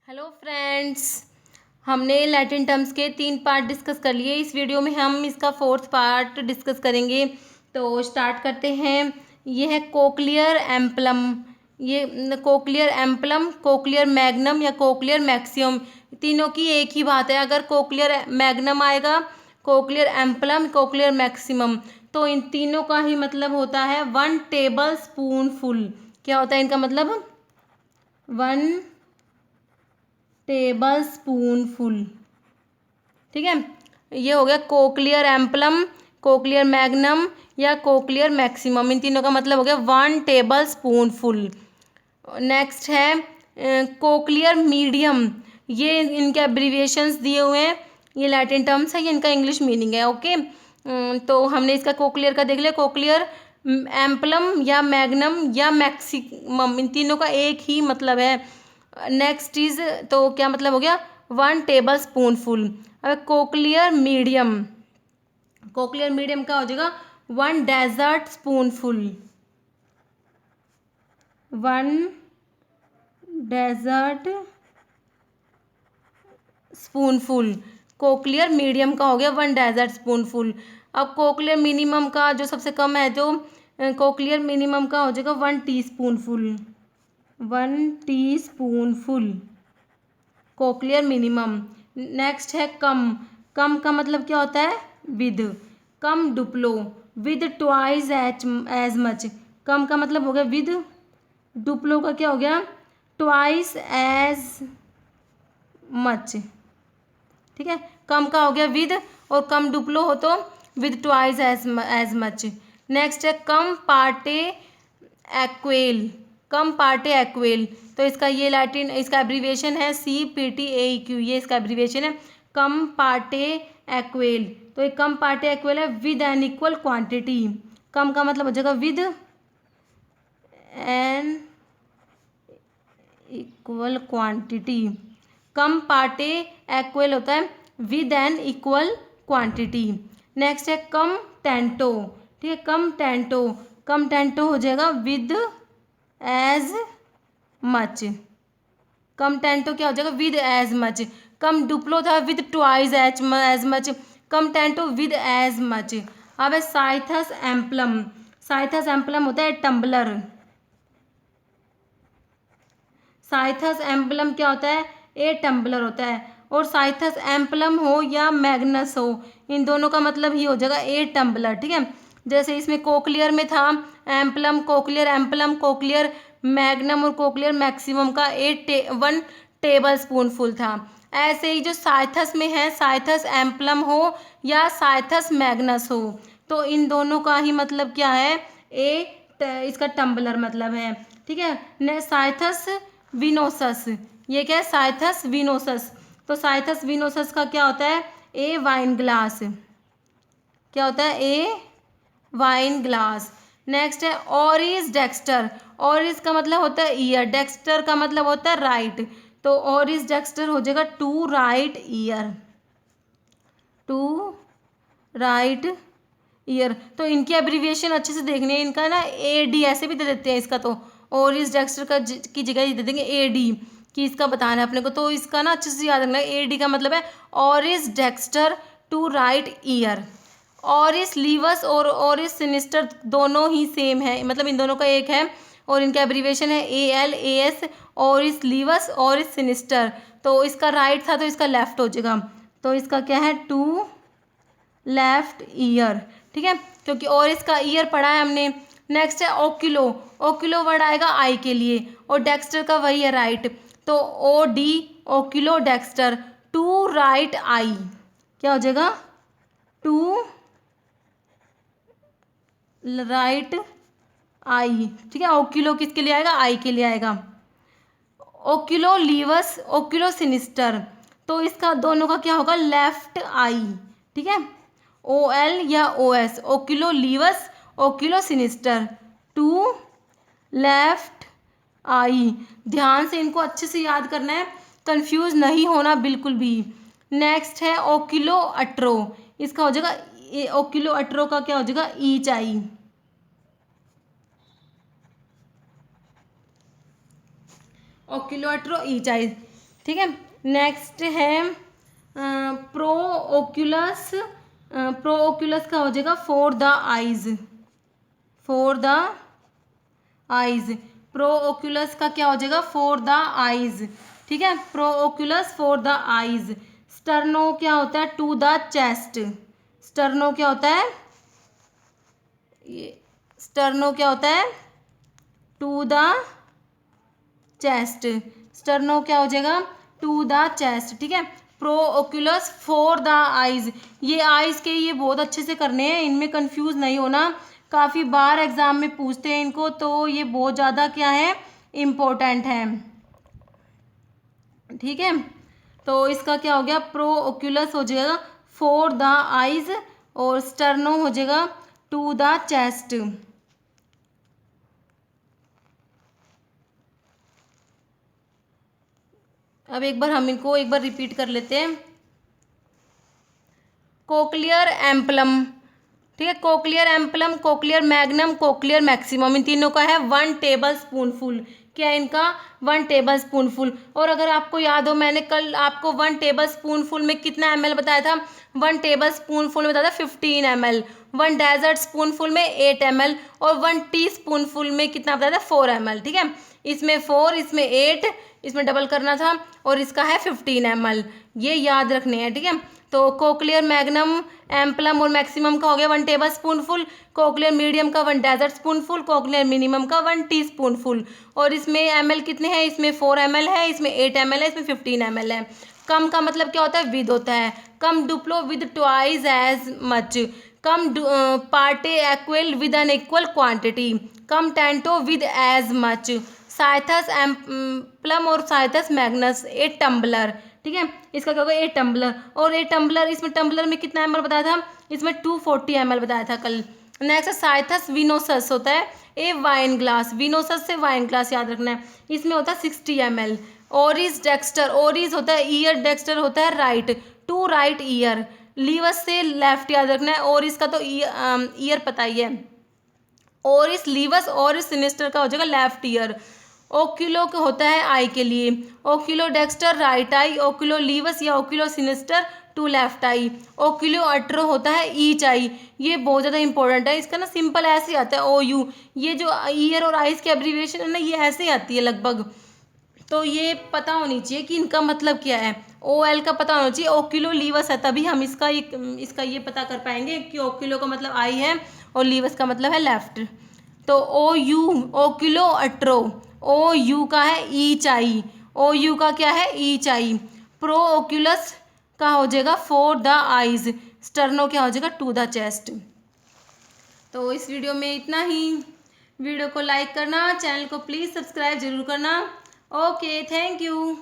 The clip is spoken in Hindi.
हेलो फ्रेंड्स, हमने लैटिन टर्म्स के 3 पार्ट डिस्कस कर लिए। इस वीडियो में हम इसका 4th पार्ट डिस्कस करेंगे। तो स्टार्ट करते हैं। ये है कोक्लियर एम्पलम। ये कोक्लियर एम्पलम, कोक्लियर मैग्नम या कोक्लियर मैक्सिमम, तीनों की एक ही बात है। अगर कोक्लियर मैग्नम आएगा, कोक्लियर एम्पलम, कोक्लियर मैक्सिमम, तो इन तीनों का ही मतलब होता है 1 टेबल स्पून फुल। क्या होता है इनका मतलब? 1 टेबल स्पून फुल। ठीक है, ये हो गया कोक्लियर एम्पलम, कोक्लियर मैग्नम या कोक्लियर मैक्सिमम। इन तीनों का मतलब हो गया 1 टेबल स्पून फुल। नेक्स्ट है कोक्लियर मीडियम। ये इनके एब्रीविएशंस दिए हुए हैं। ये लैटिन टर्म्स है, ये इनका इंग्लिश मीनिंग है। ओके, तो हमने इसका कोक्लियर का देख लिया। कोक्लियर एम्पलम या मैग्नम या मैक्सिमम, इन तीनों का एक ही मतलब है। नेक्स्ट इज, तो क्या मतलब हो गया? 1 टेबल स्पून फुल। अब कोक्लियर मीडियम, कोक्लियर मीडियम का हो जाएगा 1 dessert spoon full. 1 dessert spoon full. कोक्लियर मीडियम का हो गया 1 डेजर्ट स्पून फुल। अब कोक्लियर मिनिमम का जो सबसे कम है, जो कोक्लियर मिनिमम का हो जाएगा 1 टीस्पून फुल। 1 टीस्पून फुल कोक्लियर मिनिमम। नेक्स्ट है कम। कम का मतलब क्या होता है? विद। कम डुप्लो, विद ट्वाइस एज मच। कम का मतलब हो गया विद, डुप्लो का क्या हो गया? Twice as much. ठीक है, कम का हो गया विद, और कम डुप्लो हो तो with twice as much. Next है कम पार्टे एक्वेल। कम पार्टे एक्वेल, तो इसका ये लैटिन, इसका एब्रीविएशन है CPTAEQ। ये इसका एब्रीविएशन है, कम पार्टे एक्वेल। तो ये कम पार्टे एक्वेल है विद एन इक्वल क्वांटिटी। कम का मतलब हो जाएगा विद एन इक्वल क्वांटिटी। कम पार्टे एक्वेल होता है with an equal quantity. Next है कम टेंटो। ठीक है, कम टेंटो, कम टेंटो हो जाएगा विद एज मच। कम टेंटो क्या हो जाएगा? With as much. कम डुप्लो था विद ट्वाइस एज मच, कम टेंटो विद एज मच। अब है साइथस एम्पलम। साइथस एम्पलम होता है टम्बलर। साइथस एम्पलम क्या होता है? ए टम्बलर होता है। और साइथस एम्पलम हो या मैग्नस हो, इन दोनों का मतलब ही हो जाएगा ए टम्बलर। ठीक है, जैसे इसमें कोक्लियर में था एम्पलम, कोक्लियर एम्पलम, कोक्लियर मैग्नम और कोक्लियर मैक्सिमम का 1 टेबल स्पून फुल था। ऐसे ही जो साइथस में है, साइथस एम्पलम हो या साइथस मैग्नस हो, तो इन दोनों का ही मतलब क्या है? इसका टम्बलर मतलब है। ठीक है, ने साइथस विनोसस, ये क्या है? साइथस विनोसस। तो साइथस विनोसस का क्या होता है? ए वाइन ग्लास। क्या होता है? ए वाइन ग्लास। नेक्स्ट है ऑरिस डेक्स्टर। ऑरिस का मतलब होता है ईयर, डेक्स्टर का मतलब होता है राइट। तो ऑरिस डेक्स्टर हो जाएगा to right ear. To right ear. तो इनकी एब्रीविएशन अच्छे से देखनी है। इनका ना AD ऐसे भी दे देते हैं इसका, तो ऑरिस डेक्स्टर का की जगह दे देंगे AD, कि इसका बताना है अपने को। तो इसका ना अच्छे से याद रखना है। AD का मतलब है ऑरिस डेक्स्टर टू राइट ईयर। ऑरिस लीवस और ऑरिस सिनिस्टर दोनों ही सेम है, मतलब इन दोनों का एक है, और इनका एब्रीविएशन है ALAS। ऑरिस लीवस, ऑरिस सिनिस्टर। तो इसका राइट था तो इसका लेफ्ट हो जाएगा। तो इसका क्या है? To left ear. ठीक है, क्योंकि और इसका ईयर पढ़ा है हमने। नेक्स्ट है ओक्यूलो। ओक्यूलो वर्ड आएगा आई के लिए, और डेक्स्टर का वही है राइट। तो OD, ओक्यूलो डेक्स्टर, टू राइट आई। क्या हो जाएगा? To right eye. ठीक है, ओक्यूलो किसके लिए आएगा? आई के लिए आएगा। ओक्यूलो लीवस, ओक्यूलो सिनिस्टर, तो इसका दोनों का क्या होगा? लेफ्ट आई। ठीक है, OL या OS, ओक्यूलो लीवस, ओक्यूलो सिनिस्टर, टू लेफ्ट आई। ध्यान से इनको अच्छे से याद करना है, कंफ्यूज नहीं होना बिल्कुल भी। नेक्स्ट है ओक्यूलो अट्रो। इसका हो जाएगा, ओक्यूलो अट्रो का क्या हो जाएगा? ईच आई। ओक्यूलो अट्रो ईच आई। ठीक है। नेक्स्ट है प्रो ओक्यूलस। प्रो ओक्यूलस का हो जाएगा for the eyes, for the eyes. Pro Oculus का क्या हो जाएगा? फॉर द आइज, ठीक है। Pro Oculus for the eyes. Sterno क्या होता है? To the chest. स्टर्नो क्या होता है? ये स्टर्नो क्या होता है? To the chest. स्टर्नो क्या हो जाएगा? टू द चेस्ट, ठीक है। Pro Oculus for the eyes, ये आइज के ये बहुत अच्छे से करने हैं, इनमें कंफ्यूज नहीं होना, काफ़ी बार एग्जाम में पूछते हैं इनको, तो ये बहुत ज़्यादा क्या है, इम्पोर्टेंट है, ठीक है। तो इसका क्या हो गया? प्रो ओक्यूलस हो जाएगा फॉर द आइज और स्टर्नो हो जाएगा टू द चेस्ट। अब एक बार हम इनको एक बार रिपीट कर लेते हैं। कोक्लियर एम्पलम, ठीक है। कोक्लियर एम्पलम, कोक्लियर मैग्नम, कोक्लियर मैक्सिमम, इन तीनों का है 1 टेबल स्पूनफुल। क्या है इनका? 1 टेबल स्पूनफुल। और अगर आपको याद हो, मैंने कल आपको 1 टेबल स्पूनफुल में कितना ml बताया था? 1 टेबल स्पूनफुल में बताया था 15 ml, 1 डेजर्ट स्पूनफुल में 8 ml और 1 टी स्पूनफुल में कितना बताया था? 4 ml, ठीक है। इसमें 4, इसमें 8, इसमें डबल करना था और इसका है 15 ml, ये याद रखने हैं, ठीक है। तो कोक्लियर मैग्नम, एम्पलम और मैक्सिमम का हो गया 1 टेबल स्पूनफुल, कोक्लियर मीडियम का 1 डेजर्ट स्पूनफुल, कोक्लियर मिनिमम का 1 टी स्पूनफुल। और इसमें ml कितने हैं? इसमें 4 ml है, इसमें 8 ml है, इसमें 15 ml है। कम का मतलब क्या होता है? विद होता है। कम डुप्लो विद ट्वाइस एज मच, कम पार्टे एक्वल विद एन इक्वल क्वांटिटी, कम टेंटो विद एज मच। साइथस एम्पलम और साइथस मैग्नस 8 टम्बलर, ठीक है। इसका क्या होगा? 8 टम्बलर। और 8 टम्बलर, इसमें टम्बलर में कितना ml बताया था? इसमें 240 ml बताया था कल। नेक्स्ट साइथस विनोसस होता है ए वाइन ग्लास, विनोसस से वाइन ग्लास याद रखना है, इसमें होता है 60 ml। ओरिस डेक्स्टर, ओरिस होता है ईयर, डेक्स्टर होता है राइट, टू राइट ईयर। लीवस से लेफ्ट याद रखना है, ओरिस का तो ईयर पता ही है। ओरिस लीवस, ओरिस सिनिस्टर का हो जाएगा लेफ्ट ईयर। ओक्यूलो का होता है आई के लिए, ओक्यूलो डेक्स्टर राइट आई, ओक्यूलो लीवस या ओक्यूलो सिनिस्टर टू लेफ्ट आई, ओक्यूलो अट्रो होता है ईच आई। ये बहुत ज़्यादा इंपॉर्टेंट है, इसका ना सिंपल ऐसे ही आता है ओ यू, ये जो ईयर और आइज की एब्रीविएशन है ना, ये ऐसे ही आती है लगभग, तो ये पता होनी चाहिए कि इनका मतलब क्या है। ओ एल का पता होना चाहिए, ओक्यूलो लीवस है, तभी हम इसका ये पता कर पाएंगे कि ओक्यूलो का मतलब आई है और लीवस का मतलब है लेफ्ट। तो ओ यू ओक्यूलो अट्रो, ओ यू का है ईच आई, ओ यू का क्या है? ईच आई। प्रो ओक्यूलस का हो जाएगा फॉर द आइज, स्टर्नो क्या हो जाएगा? To the chest. तो इस वीडियो में इतना ही। वीडियो को लाइक करना, चैनल को प्लीज़ सब्सक्राइब जरूर करना। Okay, thank you.